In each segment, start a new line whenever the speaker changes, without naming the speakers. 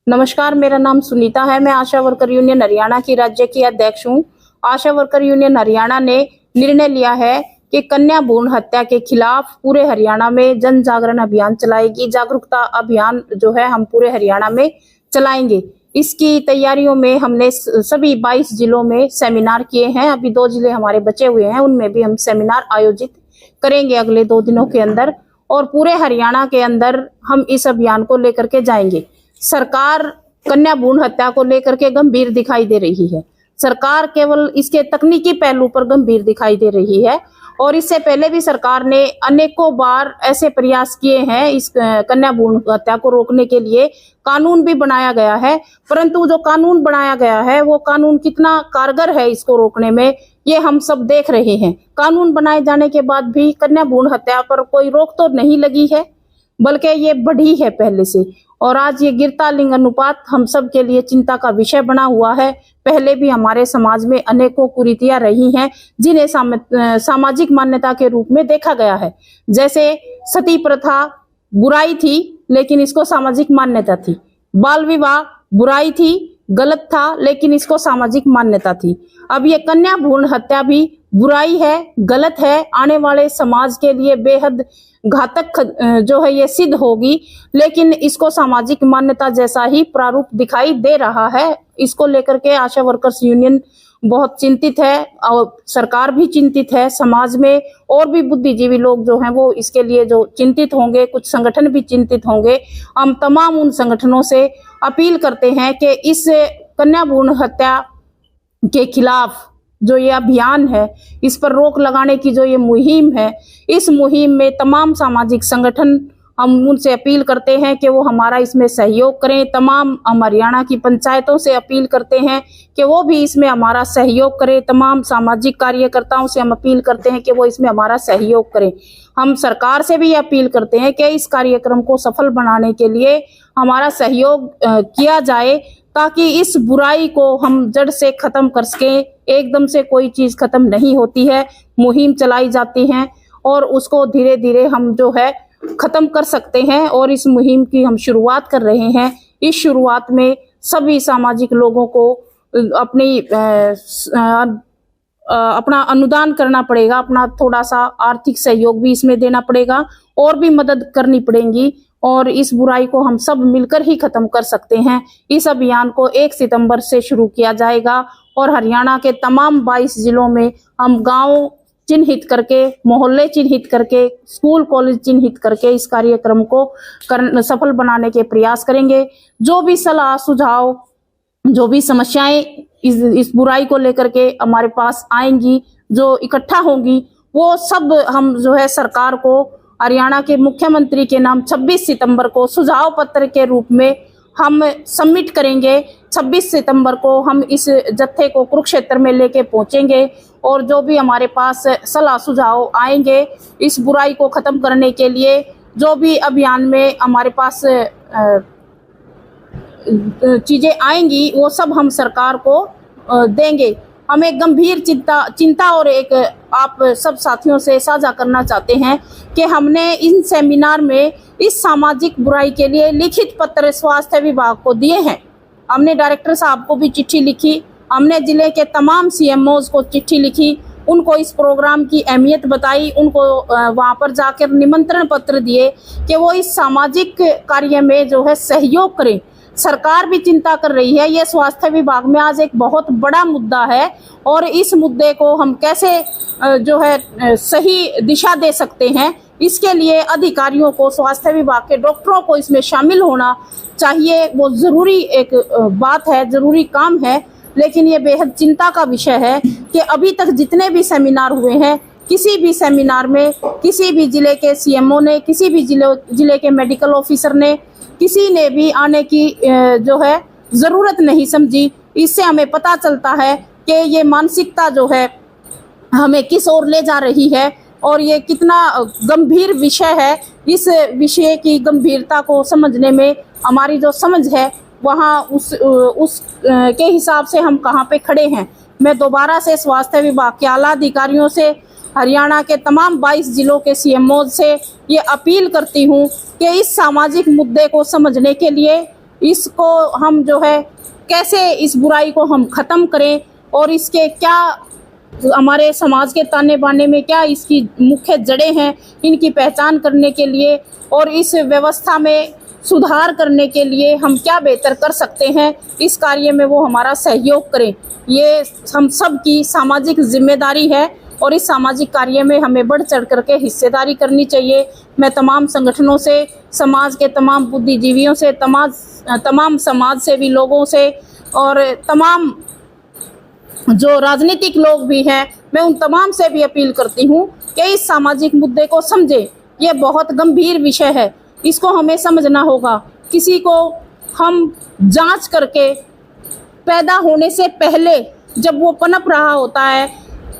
नमस्कार, मेरा नाम सुनीता है। मैं आशा वर्कर यूनियन हरियाणा की राज्य की अध्यक्ष हूँ। आशा वर्कर यूनियन हरियाणा ने निर्णय लिया है कि कन्या भ्रूण हत्या के खिलाफ पूरे हरियाणा में जन जागरण अभियान चलाएगी। जागरूकता अभियान जो है हम पूरे हरियाणा में चलाएंगे। इसकी तैयारियों में हमने सभी 22 जिलों में सेमिनार किए हैं। अभी 2 जिले हमारे बचे हुए हैं, उनमें भी हम सेमिनार आयोजित करेंगे अगले 2 दिनों के अंदर, और पूरे हरियाणा के अंदर हम इस अभियान को लेकर के जाएंगे। सरकार कन्या भ्रूण हत्या को लेकर के गंभीर दिखाई दे रही है। सरकार केवल इसके तकनीकी पहलू पर गंभीर दिखाई दे रही है, और इससे पहले भी सरकार ने अनेकों बार ऐसे प्रयास किए हैं। इस कन्या भ्रूण हत्या को रोकने के लिए कानून भी बनाया गया है, परंतु जो कानून बनाया गया है वो कानून कितना कारगर है इसको रोकने में, ये हम सब देख रहे हैं। कानून बनाए जाने के बाद भी कन्या भ्रूण हत्या पर कोई रोक तो नहीं लगी है, बल्कि ये बढ़ी है पहले से। और आज ये गिरता लिंग अनुपात हम सब के लिए चिंता का विषय बना हुआ है। पहले भी हमारे समाज में अनेकों कुरीतियां रही हैं जिन्हें सामाजिक मान्यता के रूप में देखा गया है। जैसे सती प्रथा बुराई थी, लेकिन इसको सामाजिक मान्यता थी। बाल विवाह बुराई थी, गलत था, लेकिन इसको सामाजिक मान्यता थी। अब ये कन्या भ्रूण हत्या भी बुराई है, गलत है, आने वाले समाज के लिए बेहद घातक जो है ये सिद्ध होगी, लेकिन इसको सामाजिक मान्यता जैसा ही प्रारूप दिखाई दे रहा है। इसको लेकर के आशा वर्कर्स यूनियन बहुत चिंतित है, और सरकार भी चिंतित है। समाज में और भी बुद्धिजीवी लोग जो हैं वो इसके लिए जो चिंतित होंगे, कुछ संगठन भी चिंतित होंगे। हम तमाम उन संगठनों से अपील करते हैं कि इस कन्या भ्रूण हत्या के खिलाफ जो ये अभियान है, इस पर रोक लगाने की जो ये मुहिम है, इस मुहिम में तमाम सामाजिक संगठन, हम उनसे अपील करते हैं कि वो हमारा इसमें सहयोग करें। तमाम हम हरियाणा की पंचायतों से अपील करते हैं कि वो भी इसमें हमारा सहयोग करें। तमाम सामाजिक कार्यकर्ताओं से हम अपील करते हैं कि वो इसमें हमारा सहयोग करें। हम सरकार से भी अपील करते हैं कि इस कार्यक्रम को सफल बनाने के लिए हमारा सहयोग किया जाए, ताकि इस बुराई को हम जड़ से खत्म कर सकें। एकदम से कोई चीज खत्म नहीं होती है, मुहिम चलाई जाती है और उसको धीरे धीरे हम जो है खत्म कर सकते हैं। और इस मुहिम की हम शुरुआत कर रहे हैं। इस शुरुआत में सभी सामाजिक लोगों को अपना अनुदान करना पड़ेगा, अपना थोड़ा सा आर्थिक सहयोग भी इसमें देना पड़ेगा, और भी मदद करनी पड़ेगी, और इस बुराई को हम सब मिलकर ही खत्म कर सकते हैं। इस अभियान को 1 सितंबर से शुरू किया जाएगा, और हरियाणा के तमाम 22 जिलों में हम गांव चिन्हित करके, मोहल्ले चिन्हित करके, स्कूल कॉलेज चिन्हित करके इस कार्यक्रम को सफल बनाने के प्रयास करेंगे। जो भी सलाह सुझाव, जो भी समस्याएं इस बुराई को लेकर के हमारे पास आएंगी, जो इकट्ठा होंगी, वो सब हम जो है सरकार को हरियाणा के मुख्यमंत्री के नाम 26 सितंबर को सुझाव पत्र के रूप में हम सबमिट करेंगे। 26 सितंबर को हम इस जत्थे को कुरुक्षेत्र में लेके पहुंचेंगे, और जो भी हमारे पास सलाह सुझाव आएंगे इस बुराई को खत्म करने के लिए, जो भी अभियान में हमारे पास चीजें आएंगी, वो सब हम सरकार को देंगे। हमें गंभीर चिंता और एक आप सब साथियों से साझा करना चाहते हैं कि हमने इन सेमिनार में इस सामाजिक बुराई के लिए लिखित पत्र स्वास्थ्य विभाग को दिए हैं। हमने डायरेक्टर साहब को भी चिट्ठी लिखी, हमने जिले के तमाम सीएमओज को चिट्ठी लिखी, उनको इस प्रोग्राम की अहमियत बताई, उनको वहां पर जाकर निमंत्रण पत्र दिए कि वो इस सामाजिक कार्य में जो है सहयोग करें। सरकार भी चिंता कर रही है। ये स्वास्थ्य विभाग में आज एक बहुत बड़ा मुद्दा है, और इस मुद्दे को हम कैसे जो है सही दिशा दे सकते हैं, इसके लिए अधिकारियों को, स्वास्थ्य विभाग के डॉक्टरों को इसमें शामिल होना चाहिए। वो जरूरी एक बात है, जरूरी काम है। लेकिन ये बेहद चिंता का विषय है कि अभी तक जितने भी सेमिनार हुए हैं, किसी भी सेमिनार में किसी भी जिले के सीएमओ ने, किसी भी जिले के मेडिकल ऑफिसर ने, किसी ने भी आने की जो है जरूरत नहीं समझी। इससे हमें पता चलता है कि ये मानसिकता जो है हमें किस ओर ले जा रही है, और ये कितना गंभीर विषय है। इस विषय की गंभीरता को समझने में हमारी जो समझ है, वहाँ उस के हिसाब से हम कहाँ पे खड़े हैं। मैं दोबारा से स्वास्थ्य विभाग के आला अधिकारियों से, हरियाणा के तमाम 22 जिलों के सीएमओ से ये अपील करती हूँ कि इस सामाजिक मुद्दे को समझने के लिए, इसको हम जो है कैसे इस बुराई को हम ख़त्म करें और इसके क्या हमारे समाज के ताने बाने में क्या इसकी मुख्य जड़ें हैं, इनकी पहचान करने के लिए और इस व्यवस्था में सुधार करने के लिए हम क्या बेहतर कर सकते हैं, इस कार्य में वो हमारा सहयोग करें। ये हम सब की सामाजिक जिम्मेदारी है और इस सामाजिक कार्य में हमें बढ़ चढ़ करके हिस्सेदारी करनी चाहिए। मैं तमाम संगठनों से, समाज के तमाम बुद्धिजीवियों से, तमाम समाज सेवी लोगों से और तमाम जो राजनीतिक लोग भी हैं, मैं उन तमाम से भी अपील करती हूँ कि इस सामाजिक मुद्दे को समझें। ये बहुत गंभीर विषय है, इसको हमें समझना होगा। किसी को हम जांच करके पैदा होने से पहले जब वो पनप रहा होता है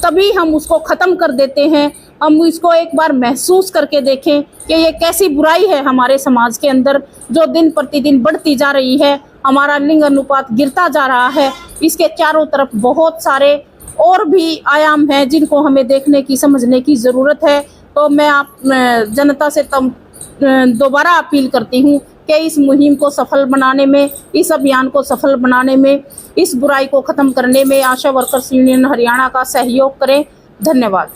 तभी हम उसको ख़त्म कर देते हैं। हम इसको एक बार महसूस करके देखें कि ये कैसी बुराई है हमारे समाज के अंदर जो दिन प्रतिदिन बढ़ती जा रही है। हमारा लिंग अनुपात गिरता जा रहा है। इसके चारों तरफ बहुत सारे और भी आयाम हैं जिनको हमें देखने की, समझने की ज़रूरत है। तो मैं आप जनता से दोबारा अपील करती हूँ कि इस मुहिम को सफल बनाने में, इस अभियान को सफल बनाने में, इस बुराई को ख़त्म करने में आशा वर्कर्स यूनियन हरियाणा का सहयोग करें। धन्यवाद।